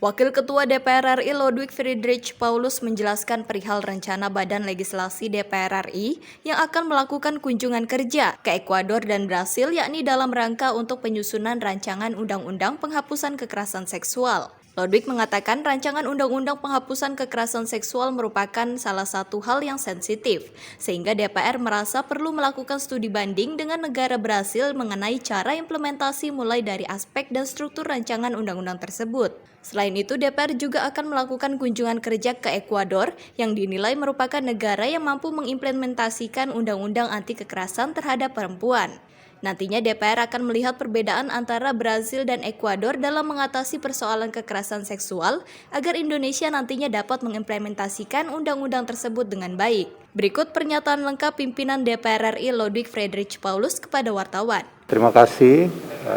Wakil Ketua DPR RI Lodwig Friedrich Paulus menjelaskan perihal rencana Badan Legislasi DPR RI yang akan melakukan kunjungan kerja ke Ekuador dan Brasil, yakni dalam rangka untuk penyusunan rancangan undang-undang penghapusan kekerasan seksual. Lodwig mengatakan rancangan undang-undang penghapusan kekerasan seksual merupakan salah satu hal yang sensitif, sehingga DPR merasa perlu melakukan studi banding dengan negara Brasil mengenai cara implementasi mulai dari aspek dan struktur rancangan undang-undang tersebut. Selain itu, DPR juga akan melakukan kunjungan kerja ke Ekuador yang dinilai merupakan negara yang mampu mengimplementasikan undang-undang anti kekerasan terhadap perempuan. Nantinya DPR akan melihat perbedaan antara Brasil dan Ekuador dalam mengatasi persoalan kekerasan seksual agar Indonesia nantinya dapat mengimplementasikan undang-undang tersebut dengan baik. Berikut pernyataan lengkap pimpinan DPR RI Lodwig Friedrich Paulus kepada wartawan. Terima kasih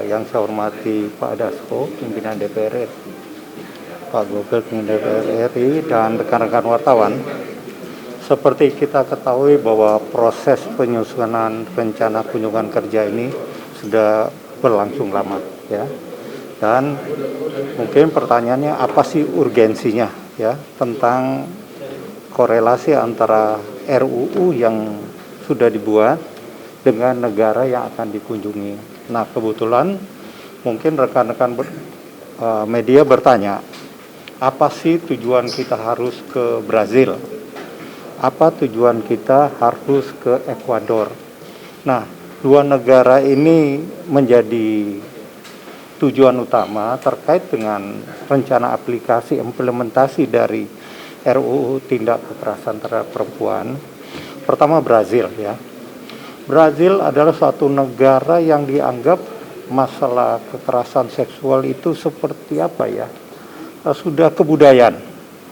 yang saya hormati Pak Dasko, pimpinan DPR RI, Pak Gobel, pimpinan DPR RI, dan rekan-rekan wartawan. Seperti kita ketahui bahwa proses penyusunan rencana kunjungan kerja ini sudah berlangsung lama, ya. Dan mungkin pertanyaannya apa sih urgensinya, ya, tentang korelasi antara RUU yang sudah dibuat dengan negara yang akan dikunjungi. Nah, kebetulan mungkin rekan-rekan media bertanya, apa sih tujuan kita harus ke Brazil? Apa tujuan kita harus ke Ekuador? Nah, dua negara ini menjadi tujuan utama terkait dengan rencana aplikasi implementasi dari RUU tindak kekerasan terhadap perempuan. Pertama Brazil, ya. Brazil adalah suatu negara yang dianggap masalah kekerasan seksual itu seperti apa, ya? Sudah kebudayaan,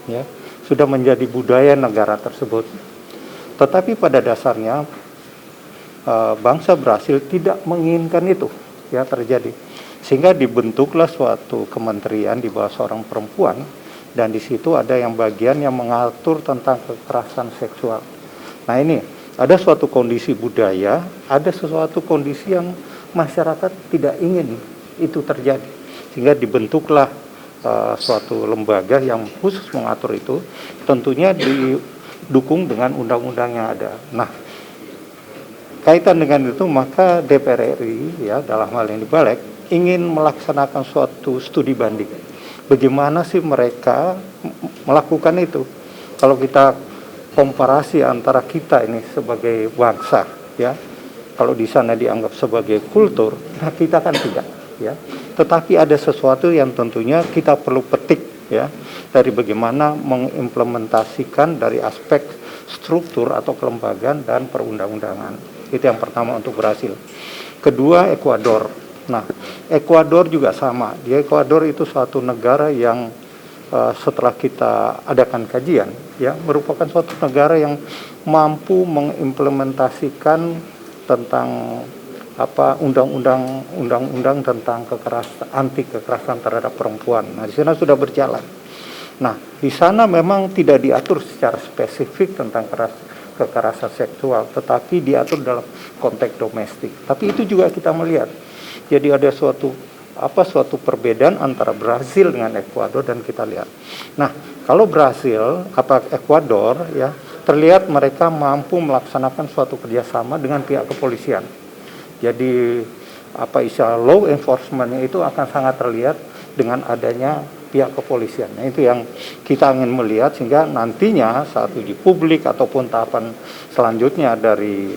ya. Sudah menjadi budaya negara tersebut. Tetapi pada dasarnya bangsa Brasil tidak menginginkan itu, ya, terjadi. Sehingga dibentuklah suatu kementerian di bawah seorang perempuan, dan di situ ada yang bagian yang mengatur tentang kekerasan seksual. Nah, ini ada suatu kondisi budaya, ada sesuatu kondisi yang masyarakat tidak ingin itu terjadi. Sehingga dibentuklah suatu lembaga yang khusus mengatur itu, tentunya didukung dengan undang-undang yang ada. Nah, kaitan dengan itu maka DPR RI, ya, dalam hal yang dibalik ingin melaksanakan suatu studi banding. Bagaimana sih mereka melakukan itu? Kalau kita komparasi antara kita ini sebagai bangsa, ya, kalau di sana dianggap sebagai kultur, nah kita kan tidak, ya. Tetapi ada sesuatu yang tentunya kita perlu petik, ya, dari bagaimana mengimplementasikan dari aspek struktur atau kelembagaan dan perundang-undangan. Itu yang pertama untuk Brasil. Kedua, Ekuador. Nah, Ekuador juga sama. Di Ekuador itu suatu negara yang setelah kita adakan kajian, ya, merupakan suatu negara yang mampu mengimplementasikan tentang undang-undang tentang anti kekerasan terhadap perempuan. Nah, di sana sudah berjalan. Nah, di sana memang tidak diatur secara spesifik tentang kekerasan seksual, tetapi diatur dalam konteks domestik. Tapi itu juga kita melihat. Jadi ada suatu perbedaan antara Brasil dengan Ekuador, dan kita lihat. Nah, kalau Brasil Ekuador, ya, terlihat mereka mampu melaksanakan suatu kerjasama dengan pihak kepolisian. Jadi istilah law enforcement-nya itu akan sangat terlihat dengan adanya pihak kepolisian. Nah, itu yang kita ingin melihat, sehingga nantinya saat uji publik ataupun tahapan selanjutnya dari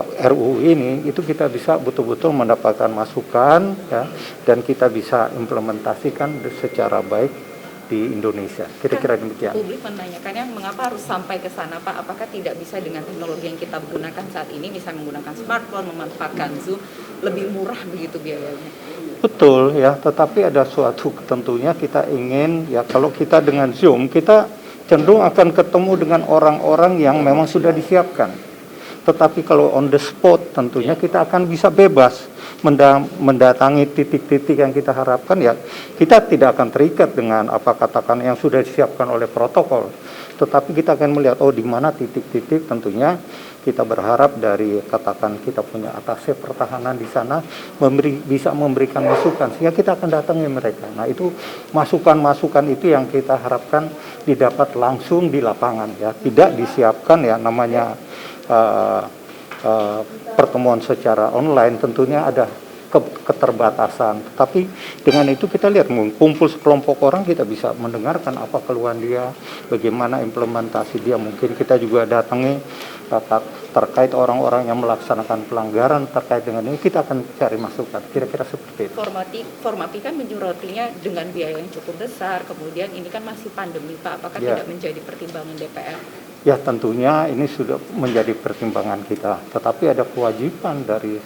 RUU ini, itu kita bisa betul-betul mendapatkan masukan, ya, dan kita bisa implementasikan secara baik di Indonesia. Kira-kira demikian. Publik menanyakannya mengapa harus sampai ke sana, Pak? Apakah tidak bisa dengan teknologi yang kita gunakan saat ini, misalnya menggunakan smartphone, memanfaatkan Zoom, lebih murah begitu biayanya? Betul, ya, tetapi ada suatu tentunya kita ingin, ya, kalau kita dengan Zoom, kita cenderung akan ketemu dengan orang-orang yang memang sudah disiapkan. Tetapi kalau on the spot, tentunya kita akan bisa bebas mendatangi titik-titik yang kita harapkan, ya, kita tidak akan terikat dengan katakan yang sudah disiapkan oleh protokol. tetapi kita akan melihat di mana titik-titik tentunya kita berharap dari katakan kita punya atasé pertahanan di sana bisa memberikan masukan sehingga kita akan datangi mereka. Nah, itu masukan-masukan itu yang kita harapkan didapat langsung di lapangan ya, tidak disiapkan ya namanya pertemuan secara online tentunya ada keterbatasan. Tapi dengan itu kita lihat kumpul sekelompok orang kita bisa mendengarkan apa keluhan dia, bagaimana implementasi dia. Mungkin kita juga datangi terkait orang-orang yang melaksanakan pelanggaran terkait dengan ini kita akan cari masukan. Kira-kira seperti itu. Formapi kan menyorotnya dengan biaya yang cukup besar. Kemudian ini kan masih pandemi Pak, apakah Ya. tidak menjadi pertimbangan DPR? Ya tentunya ini sudah menjadi pertimbangan kita. Tetapi ada kewajiban dari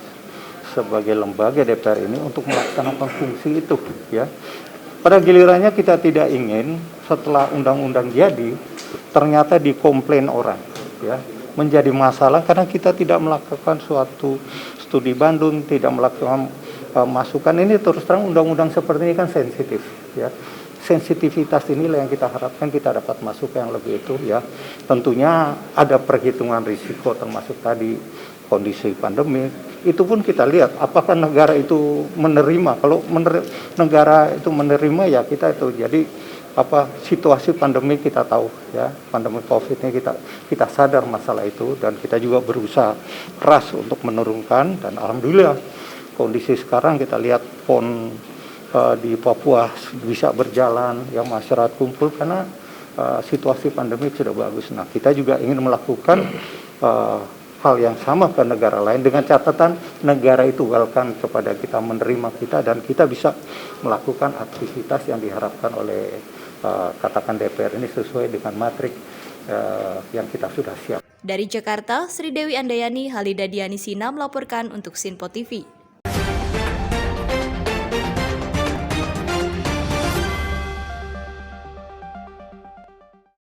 sebagai lembaga DPR ini untuk melaksanakan fungsi itu ya. Pada gilirannya kita tidak ingin setelah undang-undang jadi ternyata dikomplain orang ya, menjadi masalah karena kita tidak melakukan suatu studi banding, tidak melakukan masukan. Ini terus terang undang-undang seperti ini kan sensitif ya. Sensitivitas inilah yang kita harapkan kita dapat masuk yang lebih itu ya. Tentunya ada perhitungan risiko termasuk tadi kondisi pandemi, itu pun kita lihat apakah negara itu menerima. Kalau negara itu menerima ya kita itu jadi situasi pandemi kita tahu ya, pandemi Covid ini kita sadar masalah itu dan kita juga berusaha keras untuk menurunkan dan alhamdulillah kondisi sekarang kita lihat PON di Papua bisa berjalan yang masyarakat kumpul karena situasi pandemi sudah bagus. Nah, kita juga ingin melakukan hal yang sama ke negara lain dengan catatan negara itu welcome kepada kita, menerima kita dan kita bisa melakukan aktivitas yang diharapkan oleh katakan DPR ini sesuai dengan matrik yang kita sudah siap. Dari Jakarta, Sri Dewi Andayani, Halida Diani Sina melaporkan untuk Sinpo TV.